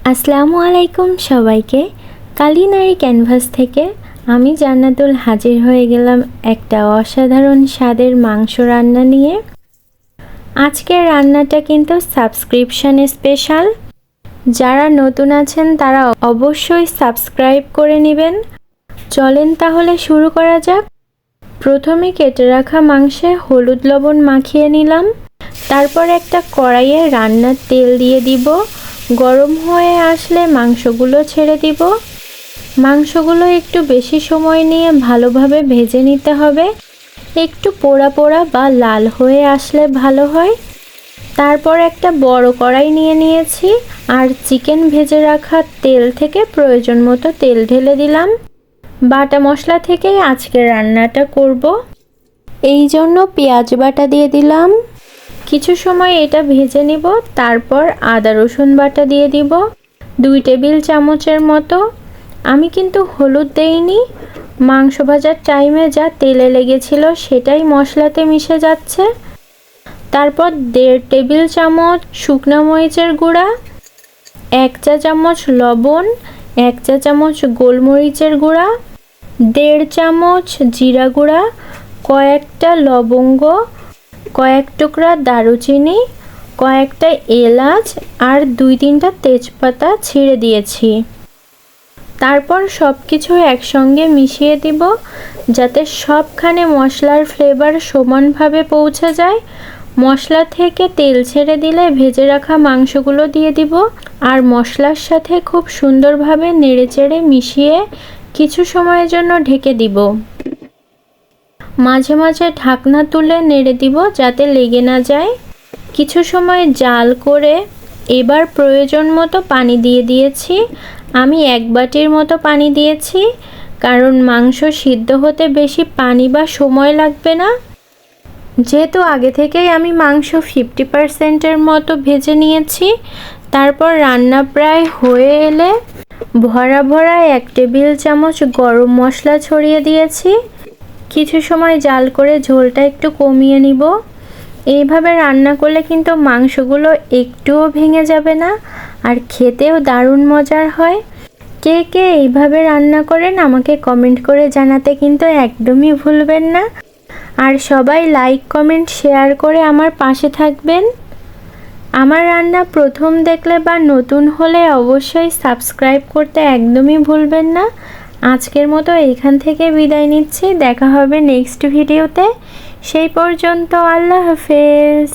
আসসালামু আলাইকুম সবাইকে। কালিনারি ক্যানভাস থেকে আমি জান্নাতুল হাজির হয়ে গেলাম একটা অসাধারণ স্বাদের মাংস রান্না নিয়ে। আজকের রান্নাটা কিন্তু সাবস্ক্রিপশানে স্পেশাল। যারা নতুন আছেন তারা অবশ্যই সাবস্ক্রাইব করে নেবেন। চলেন তাহলে শুরু করা যাক। প্রথমে কেটে রাখা মাংসে হলুদ লবণ মাখিয়ে নিলাম। তারপর একটা কড়াইয়ে রান্নার তেল দিয়ে দিব। গরম হয়ে আসলে মাংসগুলো ছেড়ে দিব। মাংসগুলো একটু বেশি সময় নিয়ে ভালোভাবে ভেজে নিতে হবে। একটু পোড়া পোড়া বা লাল হয়ে আসলে ভালো হয়। তারপর একটা বড় কড়াই নিয়ে নিয়েছি আর চিকেন ভেজে রাখা তেল থেকে প্রয়োজন মতো তেল ঢেলে দিলাম। বাটা মশলা থেকেই আজকে রান্নাটা করব, এই জন্য পেঁয়াজ বাটা দিয়ে দিলাম। কিছু সময় এটা ভেজে নিব। তারপর আদা রসুন বাটা দিয়ে দিব 2 টেবিল চামচের মতো। আমি কিন্তু হলুদ দেইনি, মাংস ভাজার টাইমে যা তেলে লেগেছিল সেটাই মশলাতে মিশে যাচ্ছে। তারপর 1.5 টেবিল চামচ শুকনো মরিচের গুঁড়া, 1 চা চামচ লবণ, 1 চা চামচ গোলমরিচের গুঁড়া, 1.5 চামচ জিরা গুঁড়া, কয়েকটা লবঙ্গ, কয়েক টুকরা দারুচিনি, কয়েকটা এলাচ আর 2-3টা তেজপাতা ছিঁড়ে দিয়েছি। তারপর সব কিছু একসঙ্গে মিশিয়ে দিব যাতে সবখানে মশলার ফ্লেভার সমানভাবে পৌঁছে যায়। মশলা থেকে তেল ছেড়ে দিলে ভেজে রাখা মাংসগুলো দিয়ে দিব আর মশলার সাথে খুব সুন্দরভাবে নেড়েচেড়ে মিশিয়ে কিছু সময়ের জন্য ঢেকে দিব। মাঝে মাঝে ঢাকনা তুলে নেড়ে দিব যাতে লেগে না যায়। কিছু সময় জাল করে এবার প্রয়োজন মতো পানি দিয়ে দিয়েছি। আমি 1 বাটির মতো পানি দিয়েছি, কারণ মাংস সিদ্ধ হতে বেশি পানি বা সময় লাগবে না। যেহেতু আগে থেকেই আমি মাংস 50%-এর মতো ভেজে নিয়েছি। তারপর রান্না প্রায় হয়ে এলে ভরা ভরা 1 টেবিল চামচ গরম মশলা ছড়িয়ে দিয়েছি। কিছু সময় জাল করে ঝোলটা একটু কমিয়ে নিব। এইভাবে রান্না করলে কিন্তু মাংসগুলো একটুও ভেঙে যাবে না আর খেতেও দারুণ মজার হয়। কে কে এইভাবে রান্না করেন আমাকে কমেন্ট করে জানাতে কিন্তু একদমই ভুলবেন না। আর সবাই লাইক কমেন্ট শেয়ার করে আমার পাশে থাকবেন। আমার রান্না প্রথম দেখলে বা নতুন হলে অবশ্যই সাবস্ক্রাইব করতে একদমই ভুলবেন না। আজকের মতো এখান থেকে বিদায় নিচ্ছি। দেখা হবে নেক্সট ভিডিওতে। সেই পর্যন্ত আল্লাহ হাফেজ।